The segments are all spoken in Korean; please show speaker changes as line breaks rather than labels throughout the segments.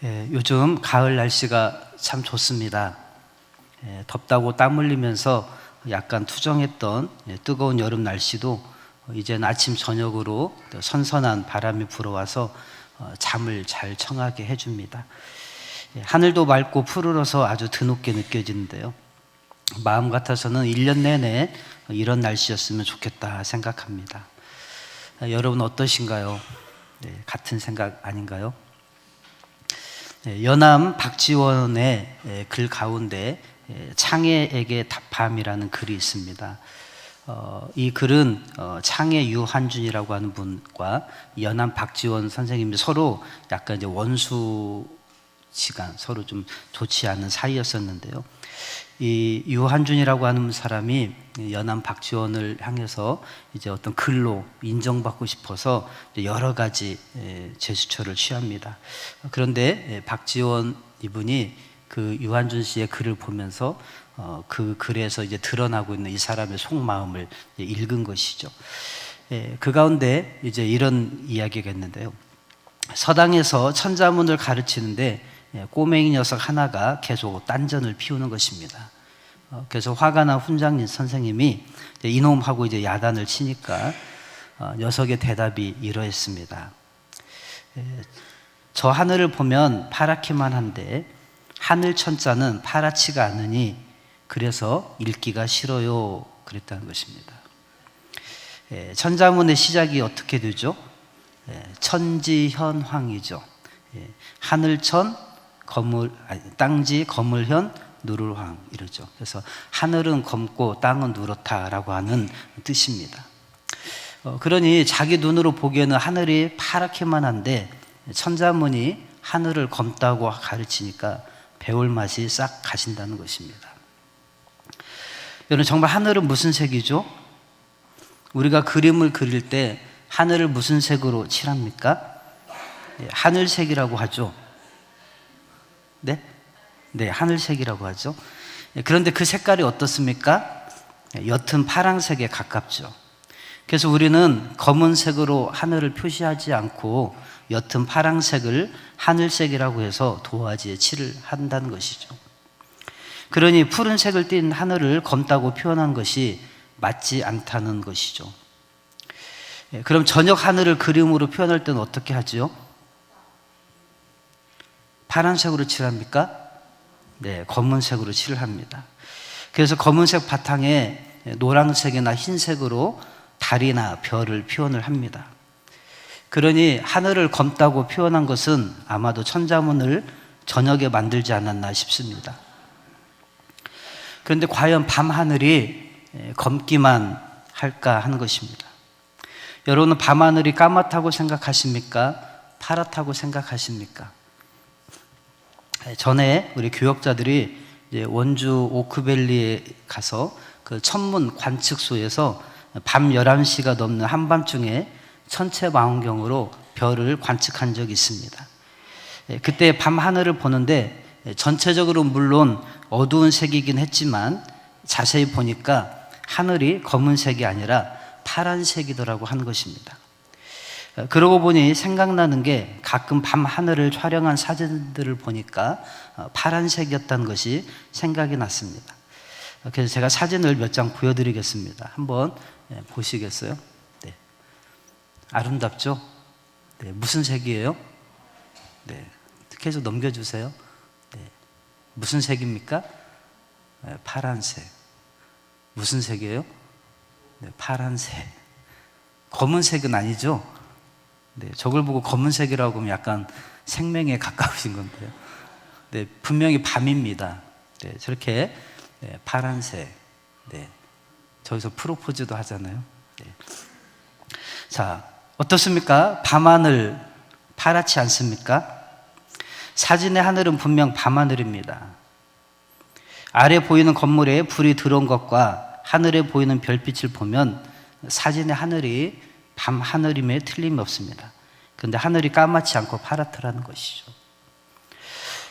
요즘 가을 날씨가 참 좋습니다. 덥다고 땀 흘리면서 약간 투정했던 뜨거운 여름 날씨도 이제는 아침 저녁으로 선선한 바람이 불어와서 잠을 잘 청하게 해줍니다. 하늘도 맑고 푸르러서 아주 드높게 느껴지는데요. 마음 같아서는 1년 내내 이런 날씨였으면 좋겠다 생각합니다. 여러분 어떠신가요? 같은 생각 아닌가요? 연암 박지원의 글 가운데 창해에게 답함이라는 글이 있습니다. 이 글은 창해 유한준이라고 하는 분과 연암 박지원 선생님이 서로 약간 이제 원수지간, 서로 좀 좋지 않은 사이였었는데요. 이 유한준이라고 하는 사람이 연암 박지원을 향해서 이제 어떤 글로 인정받고 싶어서 여러 가지 제스처를 취합니다. 그런데 박지원 이분이 그 유한준 씨의 글을 보면서 그 글에서 이제 드러나고 있는 이 사람의 속마음을 읽은 것이죠. 그 가운데 이제 이런 이야기가 있는데요. 서당에서 천자문을 가르치는데 꼬맹이 녀석 하나가 계속 딴전을 피우는 것입니다. 그래서 화가 난 훈장님 선생님이 이놈하고 이제 야단을 치니까 녀석의 대답이 이러했습니다. 저 하늘을 보면 파랗기만 한데 하늘 천자는 파랗지가 않으니 그래서 읽기가 싫어요. 그랬다는 것입니다. 천자문의 시작이 어떻게 되죠? 천지현황이죠. 하늘천 땅지 거물현 누를황 이러죠. 그래서 하늘은 검고 땅은 누렇다라고 하는 뜻입니다. 그러니 자기 눈으로 보기에는 하늘이 파랗게만 한데 천자문이 하늘을 검다고 가르치니까 배울 맛이 싹 가신다는 것입니다. 여러분 정말 하늘은 무슨 색이죠? 우리가 그림을 그릴 때 하늘을 무슨 색으로 칠합니까? 하늘색이라고 하죠. 네? 네, 하늘색이라고 하죠. 그런데 그 색깔이 어떻습니까? 옅은 파란색에 가깝죠. 그래서 우리는 검은색으로 하늘을 표시하지 않고 옅은 파란색을 하늘색이라고 해서 도화지에 칠을 한다는 것이죠. 그러니 푸른색을 띤 하늘을 검다고 표현한 것이 맞지 않다는 것이죠. 그럼 저녁 하늘을 그림으로 표현할 때는 어떻게 하죠? 파란색으로 칠합니까? 네, 검은색으로 칠을 합니다. 그래서 검은색 바탕에 노란색이나 흰색으로 달이나 별을 표현을 합니다. 그러니 하늘을 검다고 표현한 것은 아마도 천자문을 저녁에 만들지 않았나 싶습니다. 그런데 과연 밤하늘이 검기만 할까 하는 것입니다. 여러분은 밤하늘이 까맣다고 생각하십니까? 파랗다고 생각하십니까? 전에 우리 교역자들이 이제 원주 오크밸리에 가서 그 천문 관측소에서 밤 11시가 넘는 한밤중에 천체망원경으로 별을 관측한 적이 있습니다. 그때 밤 하늘을 보는데 전체적으로 물론 어두운 색이긴 했지만 자세히 보니까 하늘이 검은색이 아니라 파란색이더라고 하는 것입니다. 그러고 보니 생각나는 게 가끔 밤 하늘을 촬영한 사진들을 보니까 파란색이었다는 것이 생각이 났습니다. 그래서 제가 사진을 몇 장 보여드리겠습니다. 한번 보시겠어요? 네. 아름답죠? 네. 무슨 색이에요? 네. 계속 넘겨주세요. 네. 무슨 색입니까? 네. 파란색. 무슨 색이에요? 네. 파란색. 검은색은 아니죠? 네, 저걸 보고 검은색이라고 하면 약간 생명에 가까우신 건데요. 네, 분명히 밤입니다. 네, 저렇게 파란색. 네, 저기서 프로포즈도 하잖아요. 네. 자, 어떻습니까? 밤하늘 파랗지 않습니까? 사진의 하늘은 분명 밤하늘입니다. 아래 보이는 건물에 불이 들어온 것과 하늘에 보이는 별빛을 보면 사진의 하늘이 밤 하늘임에 틀림이 없습니다. 그런데 하늘이 까맣지 않고 파랗더라는 것이죠.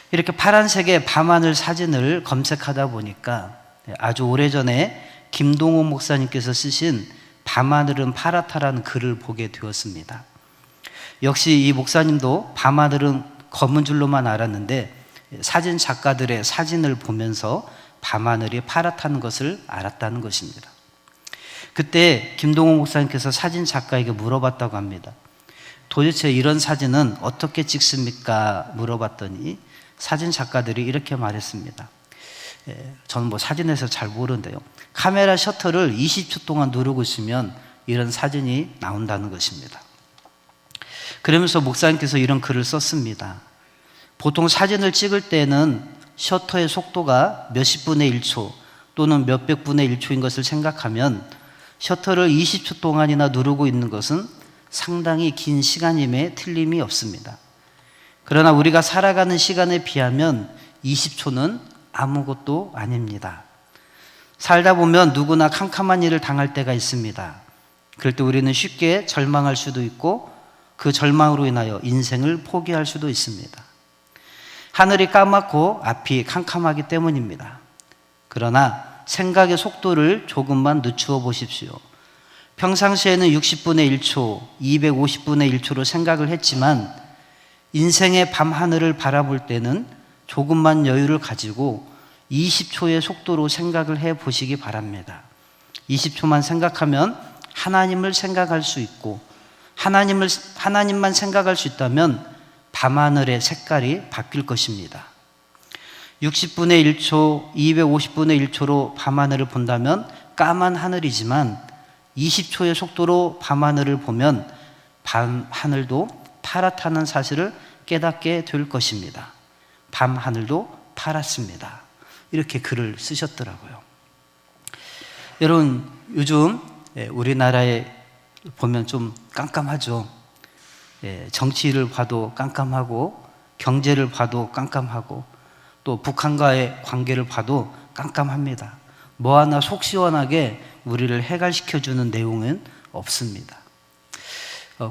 이렇게 파란색의 밤하늘 사진을 검색하다 보니까 아주 오래전에 김동호 목사님께서 쓰신 밤하늘은 파랗다라는 글을 보게 되었습니다. 역시 이 목사님도 밤하늘은 검은 줄로만 알았는데 사진 작가들의 사진을 보면서 밤하늘이 파랗다는 것을 알았다는 것입니다. 그때 김동호 목사님께서 사진 작가에게 물어봤다고 합니다. 도대체 이런 사진은 어떻게 찍습니까? 물어봤더니 사진 작가들이 이렇게 말했습니다. 저는 사진에서 잘 모르는데요. 카메라 셔터를 20초 동안 누르고 있으면 이런 사진이 나온다는 것입니다. 그러면서 목사님께서 이런 글을 썼습니다. 보통 사진을 찍을 때는 셔터의 속도가 몇십 분의 1초 또는 몇백 분의 1초인 것을 생각하면 셔터를 20초 동안이나 누르고 있는 것은 상당히 긴 시간임에 틀림이 없습니다. 그러나 우리가 살아가는 시간에 비하면 20초는 아무것도 아닙니다. 살다 보면 누구나 캄캄한 일을 당할 때가 있습니다. 그럴 때 우리는 쉽게 절망할 수도 있고 그 절망으로 인하여 인생을 포기할 수도 있습니다. 하늘이 까맣고 앞이 캄캄하기 때문입니다. 그러나 생각의 속도를 조금만 늦추어 보십시오. 평상시에는 60분의 1초, 250분의 1초로 생각을 했지만 인생의 밤하늘을 바라볼 때는 조금만 여유를 가지고 20초의 속도로 생각을 해 보시기 바랍니다. 20초만 생각하면 하나님을 생각할 수 있고 하나님만 생각할 수 있다면 밤하늘의 색깔이 바뀔 것입니다. 60분의 1초, 250분의 1초로 밤하늘을 본다면 까만 하늘이지만 20초의 속도로 밤하늘을 보면 밤하늘도 파랗다는 사실을 깨닫게 될 것입니다. 밤하늘도 파랗습니다. 이렇게 글을 쓰셨더라고요. 여러분, 요즘 우리나라에 보면 좀 깜깜하죠. 정치를 봐도 깜깜하고 경제를 봐도 깜깜하고 또 북한과의 관계를 봐도 깜깜합니다. 뭐 하나 속 시원하게 우리를 해갈시켜주는 내용은 없습니다.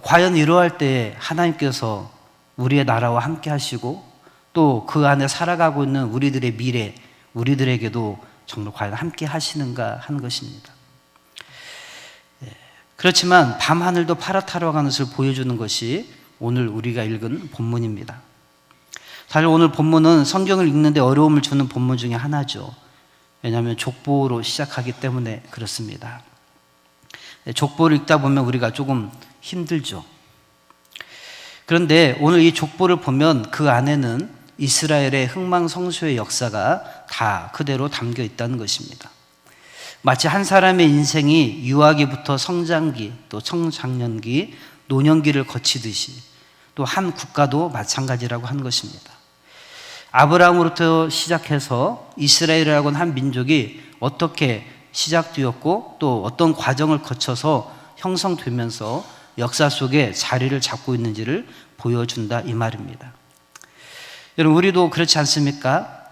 과연 이러할 때 하나님께서 우리의 나라와 함께 하시고 또 그 안에 살아가고 있는 우리들의 미래, 우리들에게도 정말 과연 함께 하시는가 하는 것입니다. 그렇지만 밤하늘도 파랗다고 하는 것을 보여주는 것이 오늘 우리가 읽은 본문입니다. 사실 오늘 본문은 성경을 읽는데 어려움을 주는 본문 중에 하나죠. 왜냐하면 족보로 시작하기 때문에 그렇습니다. 족보를 읽다 보면 우리가 조금 힘들죠. 그런데 오늘 이 족보를 보면 그 안에는 이스라엘의 흥망성쇠의 역사가 다 그대로 담겨 있다는 것입니다. 마치 한 사람의 인생이 유아기부터 성장기, 또 청장년기, 노년기를 거치듯이 또 한 국가도 마찬가지라고 하는 것입니다. 아브라함으로부터 시작해서 이스라엘이라고 하는 한 민족이 어떻게 시작되었고 또 어떤 과정을 거쳐서 형성되면서 역사 속에 자리를 잡고 있는지를 보여준다 이 말입니다. 여러분, 우리도 그렇지 않습니까?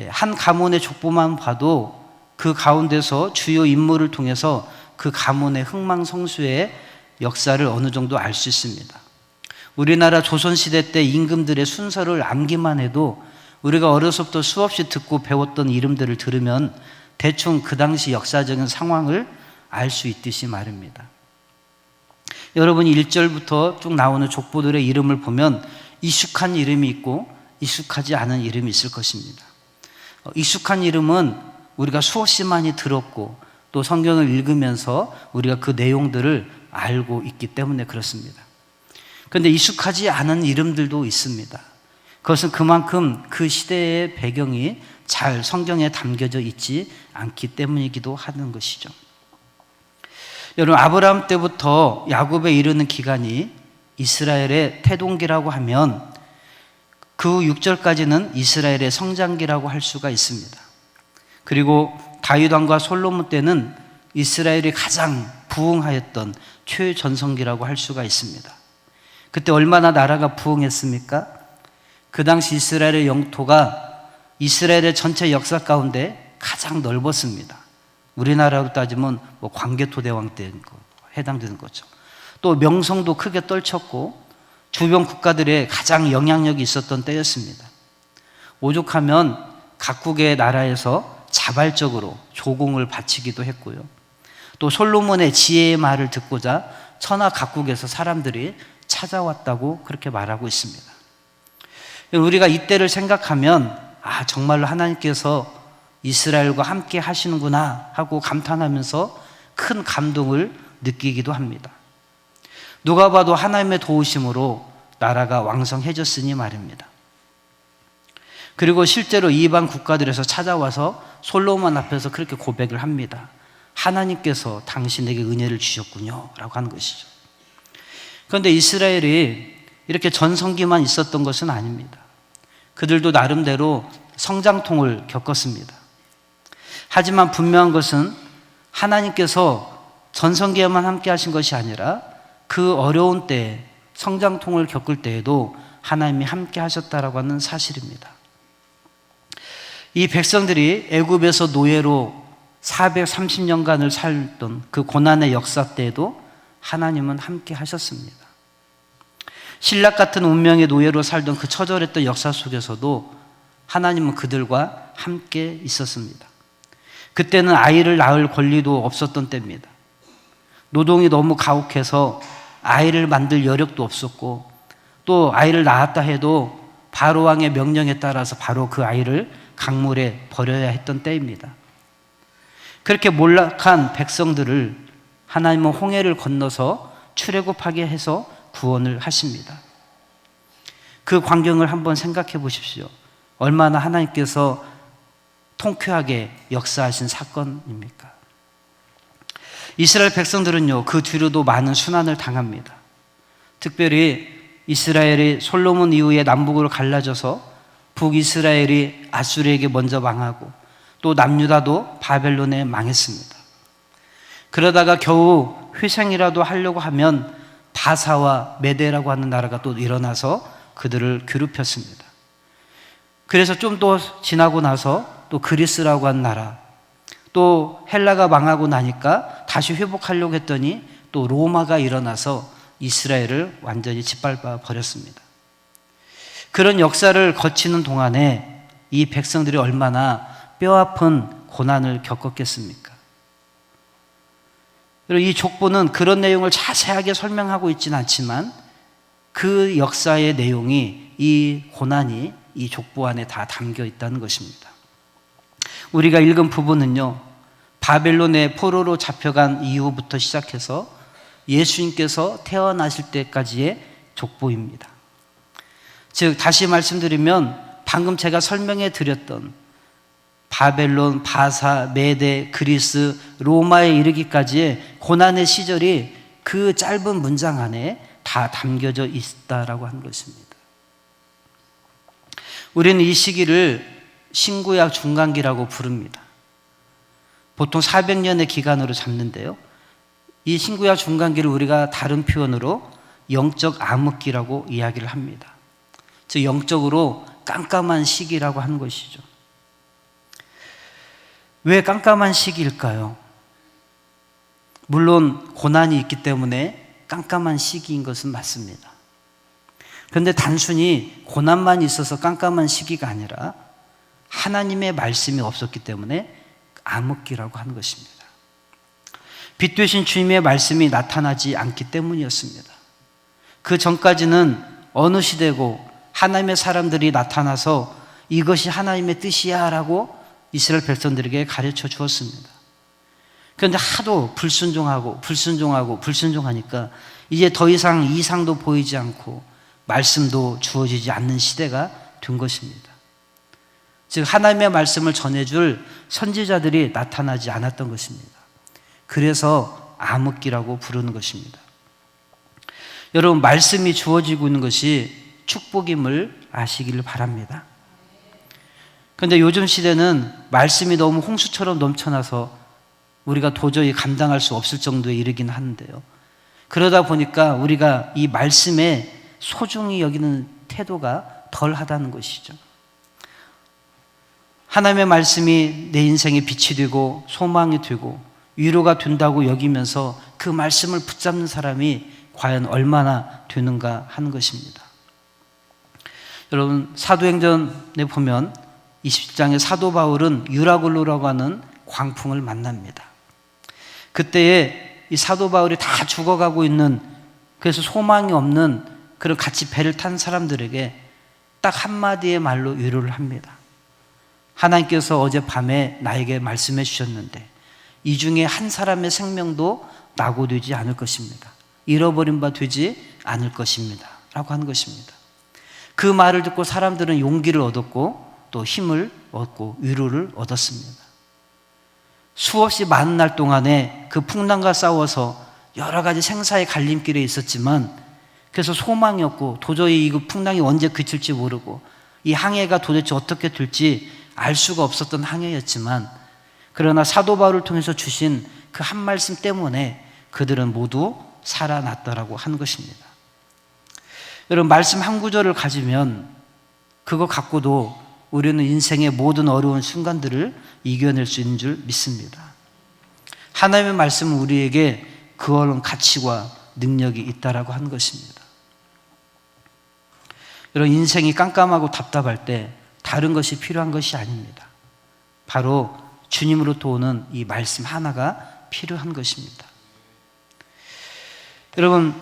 한 가문의 족보만 봐도 그 가운데서 주요 인물을 통해서 그 가문의 흥망성쇠의 역사를 어느 정도 알 수 있습니다. 우리나라 조선시대 때 임금들의 순서를 암기만 해도 우리가 어려서부터 수없이 듣고 배웠던 이름들을 들으면 대충 그 당시 역사적인 상황을 알 수 있듯이 말입니다. 여러분이 1절부터 쭉 나오는 족보들의 이름을 보면 익숙한 이름이 있고 익숙하지 않은 이름이 있을 것입니다. 익숙한 이름은 우리가 수없이 많이 들었고 또 성경을 읽으면서 우리가 그 내용들을 알고 있기 때문에 그렇습니다. 그런데 익숙하지 않은 이름들도 있습니다. 그것은 그만큼 그 시대의 배경이 잘 성경에 담겨져 있지 않기 때문이기도 하는 것이죠. 여러분, 아브라함 때부터 야곱에 이르는 기간이 이스라엘의 태동기라고 하면 그 6절까지는 이스라엘의 성장기라고 할 수가 있습니다. 그리고 다윗 왕과 솔로몬 때는 이스라엘이 가장 부흥하였던 최전성기라고 할 수가 있습니다. 그때 얼마나 나라가 부흥했습니까? 그 당시 이스라엘의 영토가 이스라엘의 전체 역사 가운데 가장 넓었습니다. 우리나라로 따지면 광개토대왕 때 해당되는 거죠. 또 명성도 크게 떨쳤고 주변 국가들의 가장 영향력이 있었던 때였습니다. 오죽하면 각국의 나라에서 자발적으로 조공을 바치기도 했고요. 또 솔로몬의 지혜의 말을 듣고자 천하 각국에서 사람들이 찾아왔다고 그렇게 말하고 있습니다. 우리가 이때를 생각하면 정말로 하나님께서 이스라엘과 함께 하시는구나 하고 감탄하면서 큰 감동을 느끼기도 합니다. 누가 봐도 하나님의 도우심으로 나라가 왕성해졌으니 말입니다. 그리고 실제로 이방 국가들에서 찾아와서 솔로몬 앞에서 그렇게 고백을 합니다. 하나님께서 당신에게 은혜를 주셨군요 라고 하는 것이죠. 그런데 이스라엘이 이렇게 전성기만 있었던 것은 아닙니다. 그들도 나름대로 성장통을 겪었습니다. 하지만 분명한 것은 하나님께서 전성기에만 함께 하신 것이 아니라 그 어려운 때에 성장통을 겪을 때에도 하나님이 함께 하셨다라고 하는 사실입니다. 이 백성들이 애굽에서 노예로 430년간을 살던 그 고난의 역사 때에도 하나님은 함께 하셨습니다. 신락 같은 운명의 노예로 살던 그 처절했던 역사 속에서도 하나님은 그들과 함께 있었습니다. 그때는 아이를 낳을 권리도 없었던 때입니다. 노동이 너무 가혹해서 아이를 만들 여력도 없었고, 또 아이를 낳았다 해도 바로 왕의 명령에 따라서 바로 그 아이를 강물에 버려야 했던 때입니다. 그렇게 몰락한 백성들을 하나님은 홍해를 건너서 출애굽하게 해서 구원을 하십니다. 그 광경을 한번 생각해 보십시오. 얼마나 하나님께서 통쾌하게 역사하신 사건입니까? 이스라엘 백성들은요, 그 뒤로도 많은 순환을 당합니다. 특별히 이스라엘이 솔로몬 이후에 남북으로 갈라져서 북이스라엘이 아수르에게 먼저 망하고 또 남유다도 바벨론에 망했습니다. 그러다가 겨우 회생이라도 하려고 하면 바사와 메대라고 하는 나라가 또 일어나서 그들을 괴롭혔습니다. 그래서 좀 더 지나고 나서 또 그리스라고 하는 나라, 또 헬라가 망하고 나니까 다시 회복하려고 했더니 또 로마가 일어나서 이스라엘을 완전히 짓밟아 버렸습니다. 그런 역사를 거치는 동안에 이 백성들이 얼마나 뼈아픈 고난을 겪었겠습니까? 그리고 이 족보는 그런 내용을 자세하게 설명하고 있지는 않지만 그 역사의 내용이, 이 고난이 이 족보 안에 다 담겨 있다는 것입니다. 우리가 읽은 부분은요, 바벨론의 포로로 잡혀간 이후부터 시작해서 예수님께서 태어나실 때까지의 족보입니다. 즉, 다시 말씀드리면 방금 제가 설명해 드렸던 바벨론, 바사, 메데, 그리스, 로마에 이르기까지의 고난의 시절이 그 짧은 문장 안에 다 담겨져 있다라고 하는 것입니다. 우리는 이 시기를 신구약 중간기라고 부릅니다. 보통 400년의 기간으로 잡는데요, 이 신구약 중간기를 우리가 다른 표현으로 영적 암흑기라고 이야기를 합니다. 즉, 영적으로 깜깜한 시기라고 하는 것이죠. 왜 깜깜한 시기일까요? 물론 고난이 있기 때문에 깜깜한 시기인 것은 맞습니다. 그런데 단순히 고난만 있어서 깜깜한 시기가 아니라 하나님의 말씀이 없었기 때문에 암흑기라고 하는 것입니다. 빛 되신 주님의 말씀이 나타나지 않기 때문이었습니다. 그 전까지는 어느 시대고 하나님의 사람들이 나타나서 이것이 하나님의 뜻이야 라고 이스라엘 백성들에게 가르쳐 주었습니다. 그런데 하도 불순종하니까 이제 더 이상 이상도 보이지 않고 말씀도 주어지지 않는 시대가 된 것입니다. 즉, 하나님의 말씀을 전해줄 선지자들이 나타나지 않았던 것입니다. 그래서 암흑기라고 부르는 것입니다. 여러분, 말씀이 주어지고 있는 것이 축복임을 아시기를 바랍니다. 그런데 요즘 시대는 말씀이 너무 홍수처럼 넘쳐나서 우리가 도저히 감당할 수 없을 정도에 이르긴 하는데요, 그러다 보니까 우리가 이 말씀에 소중히 여기는 태도가 덜하다는 것이죠. 하나님의 말씀이 내 인생에 빛이 되고 소망이 되고 위로가 된다고 여기면서 그 말씀을 붙잡는 사람이 과연 얼마나 되는가 하는 것입니다. 여러분, 사도행전에 보면 20장의 사도 바울은 유라굴로라고 하는 광풍을 만납니다. 그때에 이 사도 바울이 다 죽어가고 있는, 그래서 소망이 없는 그런 같이 배를 탄 사람들에게 딱 한마디의 말로 위로를 합니다. 하나님께서 어젯밤에 나에게 말씀해 주셨는데 이 중에 한 사람의 생명도 낙오되지 않을 것입니다. 잃어버린 바 되지 않을 것입니다 라고 하는 것입니다. 그 말을 듣고 사람들은 용기를 얻었고 또 힘을 얻고 위로를 얻었습니다. 수없이 많은 날 동안에 그 풍랑과 싸워서 여러 가지 생사의 갈림길에 있었지만 그래서 소망이 없고 도저히 이 풍랑이 언제 그칠지 모르고 이 항해가 도대체 어떻게 될지 알 수가 없었던 항해였지만 그러나 사도 바울을 통해서 주신 그 한 말씀 때문에 그들은 모두 살아났다라고 한 것입니다. 여러분, 말씀 한 구절을 가지면 그거 갖고도 우리는 인생의 모든 어려운 순간들을 이겨낼 수 있는 줄 믿습니다. 하나님의 말씀은 우리에게 그런 가치와 능력이 있다라고 하는 것입니다. 여러분, 인생이 깜깜하고 답답할 때 다른 것이 필요한 것이 아닙니다. 바로 주님으로부터 오는 이 말씀 하나가 필요한 것입니다. 여러분,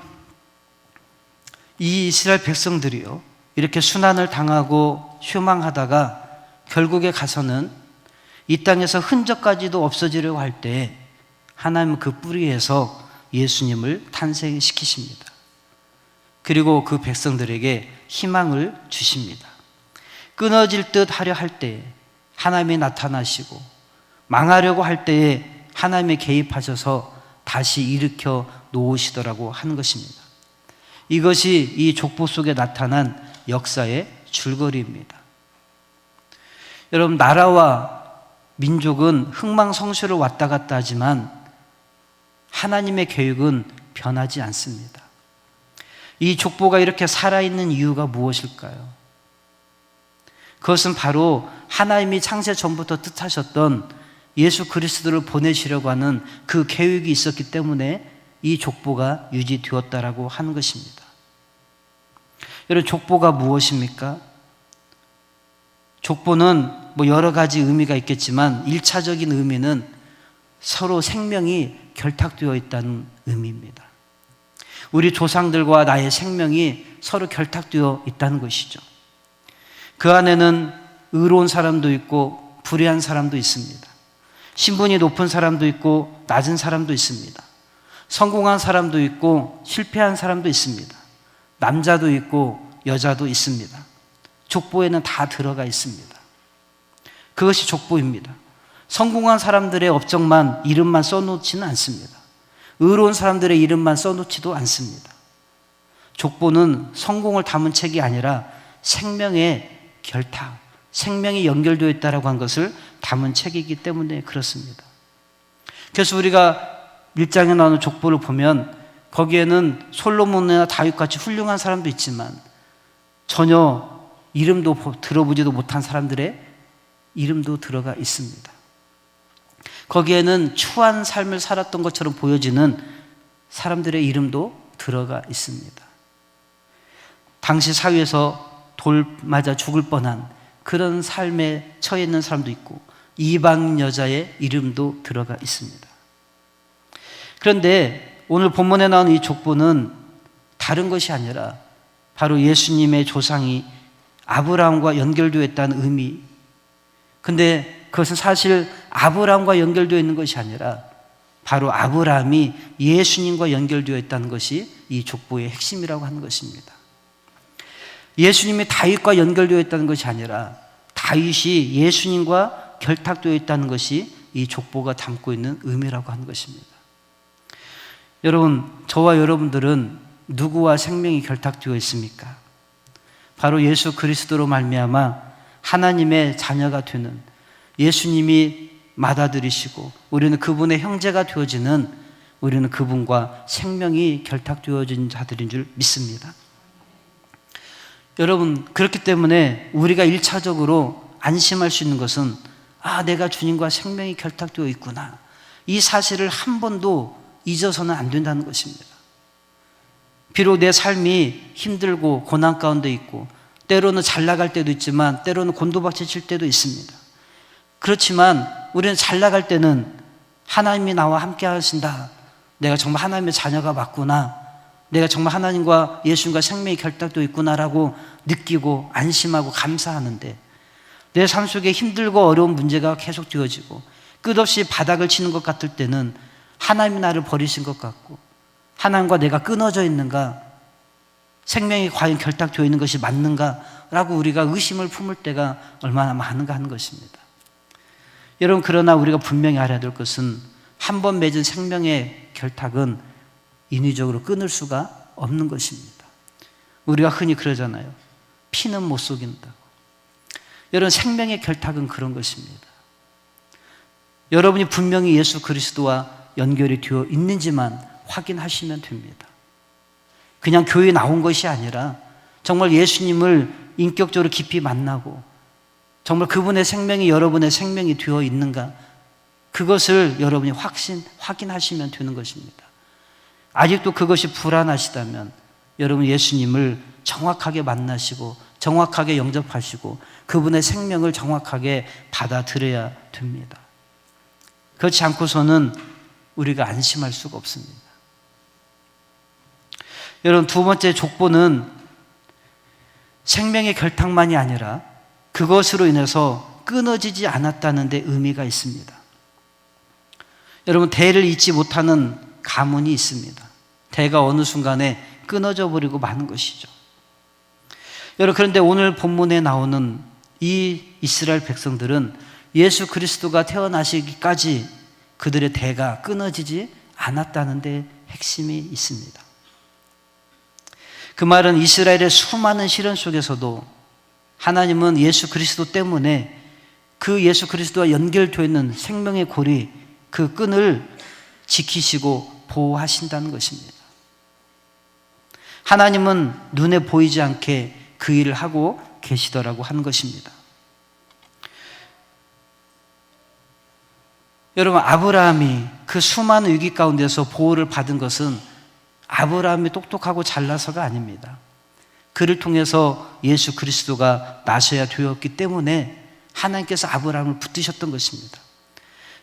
이 이스라엘 백성들이요, 이렇게 순환을 당하고 휴망하다가 결국에 가서는 이 땅에서 흔적까지도 없어지려고 할 때 하나님은 그 뿌리에서 예수님을 탄생시키십니다. 그리고 그 백성들에게 희망을 주십니다. 끊어질 듯 하려 할 때에 하나님이 나타나시고 망하려고 할 때에 하나님이 개입하셔서 다시 일으켜 놓으시더라고 하는 것입니다. 이것이 이 족보 속에 나타난 역사의 줄거리입니다. 여러분, 나라와 민족은 흥망성쇠로 왔다 갔다 하지만 하나님의 계획은 변하지 않습니다. 이 족보가 이렇게 살아있는 이유가 무엇일까요? 그것은 바로 하나님이 창세 전부터 뜻하셨던 예수 그리스도를 보내시려고 하는 그 계획이 있었기 때문에 이 족보가 유지되었다라고 하는 것입니다. 여러분, 족보가 무엇입니까? 족보는 여러 가지 의미가 있겠지만 1차적인 의미는 서로 생명이 결탁되어 있다는 의미입니다. 우리 조상들과 나의 생명이 서로 결탁되어 있다는 것이죠. 그 안에는 의로운 사람도 있고 불의한 사람도 있습니다. 신분이 높은 사람도 있고 낮은 사람도 있습니다. 성공한 사람도 있고 실패한 사람도 있습니다. 남자도 있고 여자도 있습니다. 족보에는 다 들어가 있습니다. 그것이 족보입니다. 성공한 사람들의 업적만, 이름만 써놓지는 않습니다. 의로운 사람들의 이름만 써놓지도 않습니다. 족보는 성공을 담은 책이 아니라 생명의 결탁, 생명이 연결되어 있다고 한 것을 담은 책이기 때문에 그렇습니다. 그래서 우리가 1장에 나오는 족보를 보면 거기에는 솔로몬이나 다윗같이 훌륭한 사람도 있지만 전혀 이름도 들어보지도 못한 사람들의 이름도 들어가 있습니다. 거기에는 추한 삶을 살았던 것처럼 보여지는 사람들의 이름도 들어가 있습니다. 당시 사회에서 돌 맞아 죽을 뻔한 그런 삶에 처해 있는 사람도 있고 이방 여자의 이름도 들어가 있습니다. 그런데 오늘 본문에 나오는 이 족보는 다른 것이 아니라 바로 예수님의 조상이 아브라함과 연결되어 있다는 의미. 근데 그것은 사실 아브라함과 연결되어 있는 것이 아니라 바로 아브라함이 예수님과 연결되어 있다는 것이 이 족보의 핵심이라고 하는 것입니다. 예수님이 다윗과 연결되어 있다는 것이 아니라 다윗이 예수님과 결탁되어 있다는 것이 이 족보가 담고 있는 의미라고 하는 것입니다. 여러분, 저와 여러분들은 누구와 생명이 결탁되어 있습니까? 바로 예수 그리스도로 말미암아 하나님의 자녀가 되는, 예수님이 맏아들이시고 우리는 그분의 형제가 되어지는, 우리는 그분과 생명이 결탁되어진 자들인 줄 믿습니다. 여러분, 그렇기 때문에 우리가 1차적으로 안심할 수 있는 것은 내가 주님과 생명이 결탁되어 있구나, 이 사실을 한 번도 잊어서는 안 된다는 것입니다. 비록 내 삶이 힘들고 고난 가운데 있고 때로는 잘 나갈 때도 있지만 때로는 곤두박질 칠 때도 있습니다. 그렇지만 우리는 잘 나갈 때는 하나님이 나와 함께 하신다, 내가 정말 하나님의 자녀가 맞구나, 내가 정말 하나님과 예수님과 생명이 결탁되어 있구나라고 느끼고 안심하고 감사하는데, 내 삶 속에 힘들고 어려운 문제가 계속 되어지고 끝없이 바닥을 치는 것 같을 때는 하나님이 나를 버리신 것 같고, 하나님과 내가 끊어져 있는가, 생명이 과연 결탁되어 있는 것이 맞는가 라고 우리가 의심을 품을 때가 얼마나 많은가 하는 것입니다. 여러분, 그러나 우리가 분명히 알아야 될 것은 한 번 맺은 생명의 결탁은 인위적으로 끊을 수가 없는 것입니다. 우리가 흔히 그러잖아요. 피는 못 속인다고. 여러분, 생명의 결탁은 그런 것입니다. 여러분이 분명히 예수 그리스도와 연결이 되어 있는지만 확인하시면 됩니다. 그냥 교회에 나온 것이 아니라 정말 예수님을 인격적으로 깊이 만나고 정말 그분의 생명이 여러분의 생명이 되어 있는가, 그것을 여러분이 확인하시면 되는 것입니다. 아직도 그것이 불안하시다면 여러분 예수님을 정확하게 만나시고 정확하게 영접하시고 그분의 생명을 정확하게 받아들여야 됩니다. 그렇지 않고서는 우리가 안심할 수가 없습니다. 여러분, 두 번째 족보는 생명의 결탁만이 아니라 그것으로 인해서 끊어지지 않았다는 데 의미가 있습니다. 여러분, 대를 잊지 못하는 가문이 있습니다. 대가 어느 순간에 끊어져 버리고 마는 것이죠. 여러분, 그런데 오늘 본문에 나오는 이 이스라엘 백성들은 예수 그리스도가 태어나시기까지 그들의 대가 끊어지지 않았다는 데 핵심이 있습니다. 그 말은 이스라엘의 수많은 시련 속에서도 하나님은 예수 그리스도 때문에 그 예수 그리스도와 연결되어 있는 생명의 고리, 그 끈을 지키시고 보호하신다는 것입니다. 하나님은 눈에 보이지 않게 그 일을 하고 계시더라고 하는 것입니다. 여러분, 아브라함이 그 수많은 위기 가운데서 보호를 받은 것은 아브라함이 똑똑하고 잘나서가 아닙니다. 그를 통해서 예수 그리스도가 나셔야 되었기 때문에 하나님께서 아브라함을 붙드셨던 것입니다.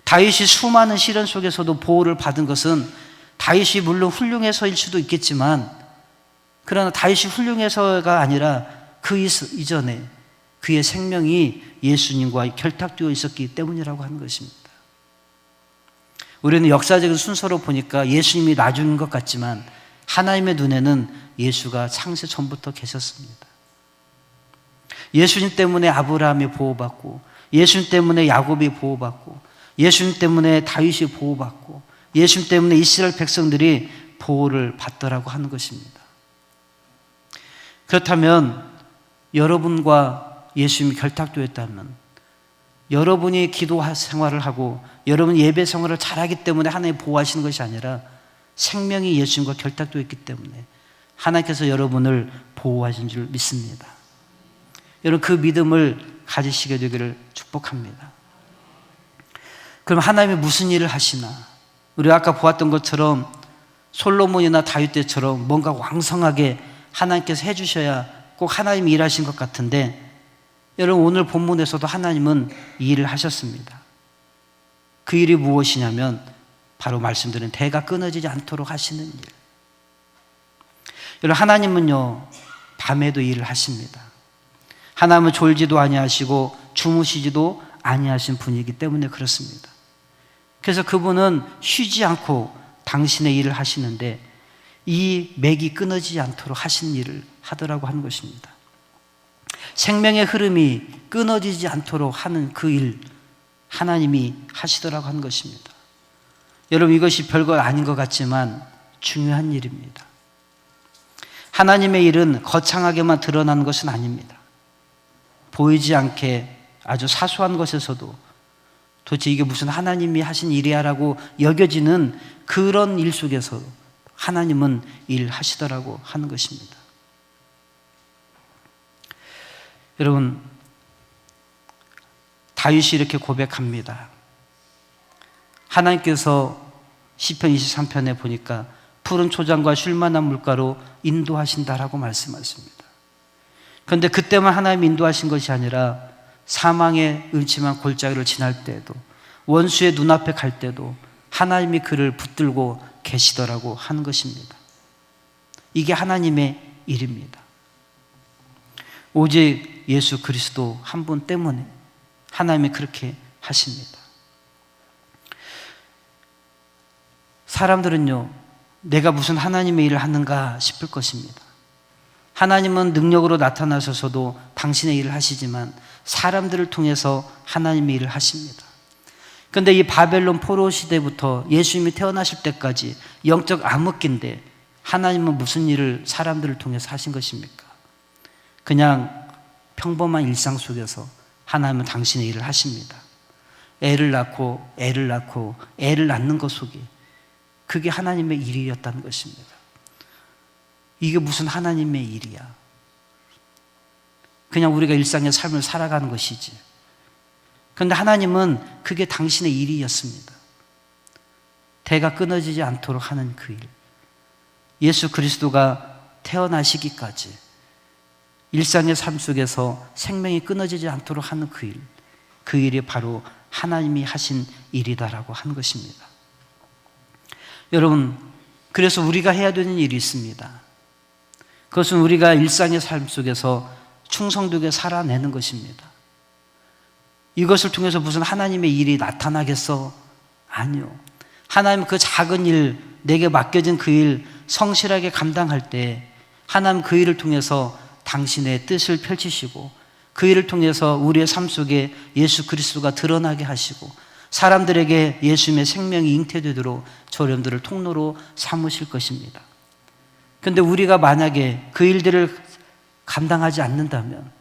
다윗이 수많은 시련 속에서도 보호를 받은 것은 다윗이 물론 훌륭해서일 수도 있겠지만, 그러나 다윗이 훌륭해서가 아니라 그 이전에 그의 생명이 예수님과 결탁되어 있었기 때문이라고 하는 것입니다. 우리는 역사적인 순서로 보니까 예수님이 나중인 것 같지만 하나님의 눈에는 예수가 창세 전부터 계셨습니다. 예수님 때문에 아브라함이 보호받고, 예수님 때문에 야곱이 보호받고, 예수님 때문에 다윗이 보호받고, 예수님 때문에 이스라엘 백성들이 보호를 받더라고 하는 것입니다. 그렇다면 여러분과 예수님이 결탁되었다면 여러분이 기도 생활을 하고 여러분이 예배 생활을 잘하기 때문에 하나님이 보호하시는 것이 아니라 생명이 예수님과 결탁되어 있기 때문에 하나님께서 여러분을 보호하신 줄 믿습니다. 여러분, 그 믿음을 가지시게 되기를 축복합니다. 그럼 하나님이 무슨 일을 하시나? 우리가 아까 보았던 것처럼 솔로몬이나 다윗 때처럼 뭔가 왕성하게 하나님께서 해주셔야 꼭 하나님이 일하신 것 같은데, 여러분, 오늘 본문에서도 하나님은 이 일을 하셨습니다. 그 일이 무엇이냐면 바로 말씀드린 대가 끊어지지 않도록 하시는 일. 여러분, 하나님은요 밤에도 일을 하십니다. 하나님은 졸지도 아니하시고 주무시지도 아니하신 분이기 때문에 그렇습니다. 그래서 그분은 쉬지 않고 당신의 일을 하시는데 이 맥이 끊어지지 않도록 하신 일을 하더라고 하는 것입니다. 생명의 흐름이 끊어지지 않도록 하는 그 일, 하나님이 하시더라고 하는 것입니다. 여러분, 이것이 별거 아닌 것 같지만 중요한 일입니다. 하나님의 일은 거창하게만 드러나는 것은 아닙니다. 보이지 않게 아주 사소한 것에서도 도대체 이게 무슨 하나님이 하신 일이야라고 여겨지는 그런 일 속에서 하나님은 일하시더라고 하는 것입니다. 여러분, 다윗이 이렇게 고백합니다. 하나님께서 시편 23편에 보니까 푸른 초장과 쉴만한 물가로 인도하신다라고 말씀하십니다. 그런데 그때만 하나님이 인도하신 것이 아니라 사망의 음침한 골짜기를 지날 때에도, 원수의 눈앞에 갈 때도 하나님이 그를 붙들고 계시더라고 하는 것입니다. 이게 하나님의 일입니다. 오직 예수 그리스도 한 분 때문에 하나님이 그렇게 하십니다. 사람들은요, 내가 무슨 하나님의 일을 하는가 싶을 것입니다. 하나님은 능력으로 나타나셔서도 당신의 일을 하시지만 사람들을 통해서 하나님의 일을 하십니다. 그런데 이 바벨론 포로 시대부터 예수님이 태어나실 때까지 영적 암흑기인데 하나님은 무슨 일을 사람들을 통해서 하신 것입니까? 그냥 평범한 일상 속에서 하나님은 당신의 일을 하십니다. 애를 낳고 애를 낳고 애를 낳는 것 속에 그게 하나님의 일이었다는 것입니다. 이게 무슨 하나님의 일이야? 그냥 우리가 일상의 삶을 살아가는 것이지. 그런데 하나님은 그게 당신의 일이었습니다. 대가 끊어지지 않도록 하는 그 일. 예수 그리스도가 태어나시기까지 일상의 삶 속에서 생명이 끊어지지 않도록 하는 그 일. 그 일이 바로 하나님이 하신 일이다라고 한 것입니다. 여러분, 그래서 우리가 해야 되는 일이 있습니다. 그것은 우리가 일상의 삶 속에서 충성되게 살아내는 것입니다. 이것을 통해서 무슨 하나님의 일이 나타나겠어? 아니요. 하나님 그 작은 일, 내게 맡겨진 그 일 성실하게 감당할 때 하나님 그 일을 통해서 당신의 뜻을 펼치시고 그 일을 통해서 우리의 삶 속에 예수 그리스도가 드러나게 하시고 사람들에게 예수님의 생명이 잉태되도록 저 여러분들을 통로로 삼으실 것입니다. 그런데 우리가 만약에 그 일들을 감당하지 않는다면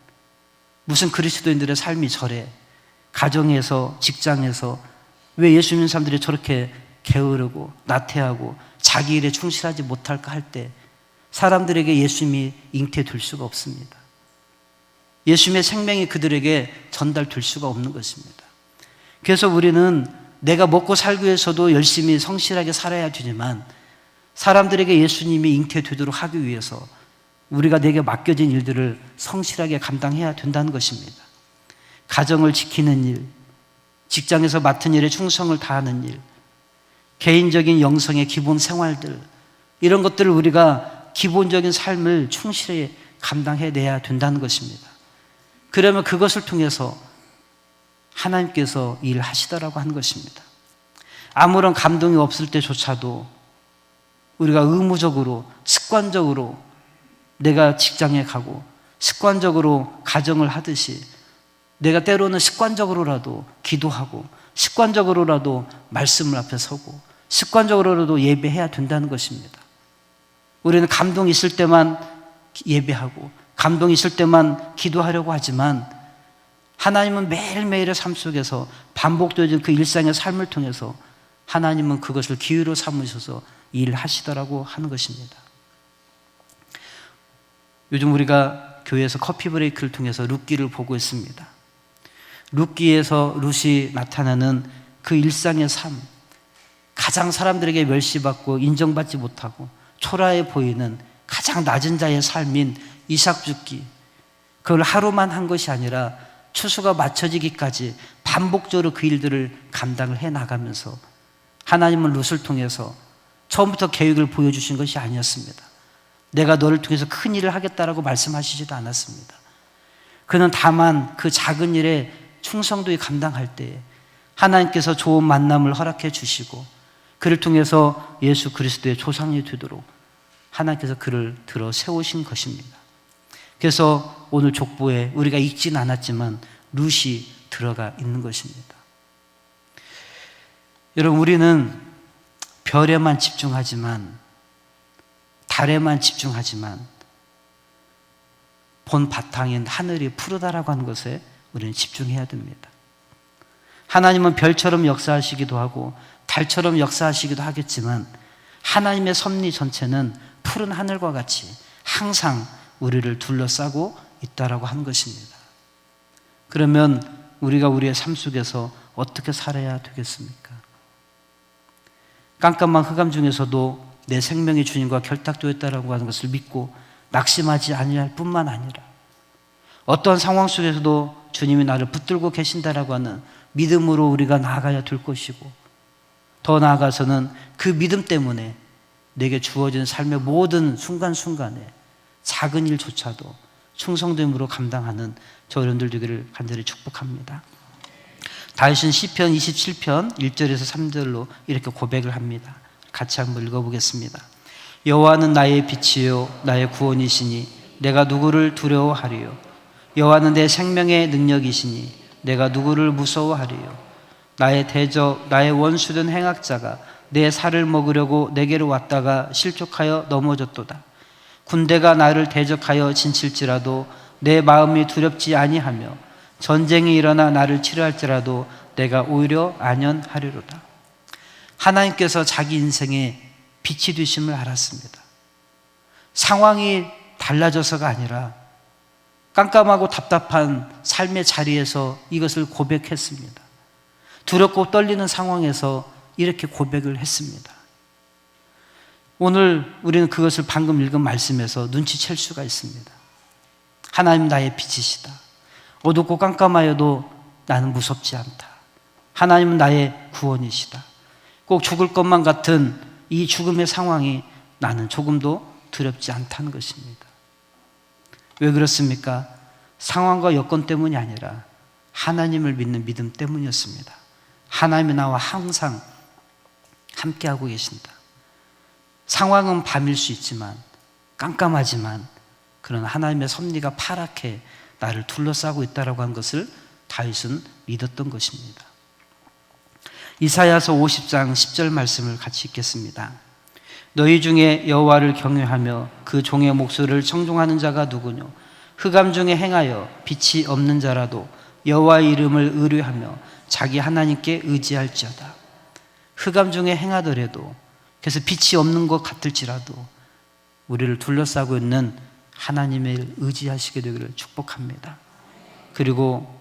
무슨 그리스도인들의 삶이 저래? 가정에서, 직장에서 왜 예수 믿는 사람들이 저렇게 게으르고 나태하고 자기 일에 충실하지 못할까 할 때 사람들에게 예수님이 잉태될 수가 없습니다. 예수님의 생명이 그들에게 전달될 수가 없는 것입니다. 그래서 우리는 내가 먹고 살기 위해서도 열심히 성실하게 살아야 되지만 사람들에게 예수님이 잉태되도록 하기 위해서 우리가 내게 맡겨진 일들을 성실하게 감당해야 된다는 것입니다. 가정을 지키는 일, 직장에서 맡은 일에 충성을 다하는 일, 개인적인 영성의 기본 생활들, 이런 것들을 우리가 기본적인 삶을 충실히 감당해내야 된다는 것입니다. 그러면 그것을 통해서 하나님께서 일하시더라고 하는 것입니다. 아무런 감동이 없을 때조차도 우리가 의무적으로, 습관적으로 내가 직장에 가고 습관적으로 가정을 하듯이 내가 때로는 습관적으로라도 기도하고 습관적으로라도 말씀을 앞에 서고 습관적으로라도 예배해야 된다는 것입니다. 우리는 감동이 있을 때만 예배하고 감동이 있을 때만 기도하려고 하지만 하나님은 매일매일의 삶 속에서 반복되어진 그 일상의 삶을 통해서 하나님은 그것을 기회로 삼으셔서 일하시더라고 하는 것입니다. 요즘 우리가 교회에서 커피 브레이크를 통해서 룻기를 보고 있습니다. 룻기에서 룻이 나타나는 그 일상의 삶, 가장 사람들에게 멸시받고 인정받지 못하고 초라해 보이는 가장 낮은 자의 삶인 이삭 죽기, 그걸 하루만 한 것이 아니라 추수가 맞춰지기까지 반복적으로 그 일들을 감당을 해나가면서 하나님은 룻을 통해서 처음부터 계획을 보여주신 것이 아니었습니다. 내가 너를 통해서 큰 일을 하겠다라고 말씀하시지도 않았습니다. 그는 다만 그 작은 일에 충성도에 감당할 때 하나님께서 좋은 만남을 허락해 주시고 그를 통해서 예수 그리스도의 조상이 되도록 하나님께서 그를 들어 세우신 것입니다. 그래서 오늘 족보에 우리가 읽지는 않았지만 룻이 들어가 있는 것입니다. 여러분, 우리는 별에만 집중하지만, 달에만 집중하지만 본 바탕인 하늘이 푸르다라고 하는 것에 우리는 집중해야 됩니다. 하나님은 별처럼 역사하시기도 하고 달처럼 역사하시기도 하겠지만 하나님의 섭리 전체는 푸른 하늘과 같이 항상 우리를 둘러싸고 있다라고 하는 것입니다. 그러면 우리가 우리의 삶 속에서 어떻게 살아야 되겠습니까? 깜깜한 흑암 중에서도 내 생명이 주님과 결탁되었다라고 하는 것을 믿고 낙심하지 아니할 뿐만 아니라 어떠한 상황 속에서도 주님이 나를 붙들고 계신다라고 하는 믿음으로 우리가 나아가야 될 것이고 더 나아가서는 그 믿음 때문에 내게 주어진 삶의 모든 순간순간에 작은 일조차도 충성됨으로 감당하는 저 여러분들 되기를 간절히 축복합니다. 다윗은 시편 27편 1절에서 3절로 이렇게 고백을 합니다. 같이 한번 읽어보겠습니다. 여호와는 나의 빛이요 나의 구원이시니 내가 누구를 두려워하리요. 여호와는 내 생명의 능력이시니 내가 누구를 무서워하리요. 나의 대적 나의 원수된 행악자가 내 살을 먹으려고 내게로 왔다가 실족하여 넘어졌도다. 군대가 나를 대적하여 진칠지라도 내 마음이 두렵지 아니하며 전쟁이 일어나 나를 치료할지라도 내가 오히려 안연하리로다. 하나님께서 자기 인생의 빛이 되심을 알았습니다. 상황이 달라져서가 아니라 깜깜하고 답답한 삶의 자리에서 이것을 고백했습니다. 두렵고 떨리는 상황에서 이렇게 고백을 했습니다. 오늘 우리는 그것을 방금 읽은 말씀에서 눈치챌 수가 있습니다. 하나님 나의 빛이시다. 어둡고 깜깜하여도 나는 무섭지 않다. 하나님은 나의 구원이시다. 꼭 죽을 것만 같은 이 죽음의 상황이 나는 조금도 두렵지 않다는 것입니다. 왜 그렇습니까? 상황과 여건 때문이 아니라 하나님을 믿는 믿음 때문이었습니다. 하나님이 나와 항상 함께하고 계신다. 상황은 밤일 수 있지만 깜깜하지만 그런 하나님의 섭리가 파랗게 나를 둘러싸고 있다고 한 것을 다윗은 믿었던 것입니다. 이사야서 50장 10절 말씀을 같이 읽겠습니다. 너희 중에 여호와를 경외하며 그 종의 목소리를 청종하는 자가 누구뇨? 흑암 중에 행하여 빛이 없는 자라도 여호와의 이름을 의뢰하며 자기 하나님께 의지할지어다. 흑암 중에 행하더라도, 그래서 빛이 없는 것 같을지라도 우리를 둘러싸고 있는 하나님을 의지하시게 되기를 축복합니다. 그리고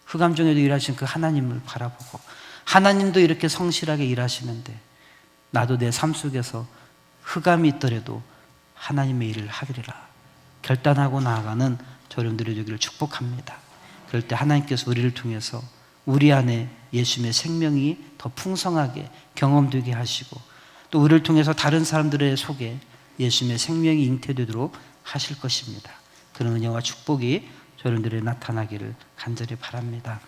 흑암 중에도 일하신 그 하나님을 바라보고, 하나님도 이렇게 성실하게 일하시는데 나도 내 삶 속에서 흑암이 있더라도 하나님의 일을 하리라 결단하고 나아가는 여러분들이 되기를 축복합니다. 그럴 때 하나님께서 우리를 통해서 우리 안에 예수님의 생명이 더 풍성하게 경험되게 하시고, 또 우리를 통해서 다른 사람들의 속에 예수님의 생명이 잉태되도록 하실 것입니다. 그런 은혜와 축복이 여러분들에게 나타나기를 간절히 바랍니다.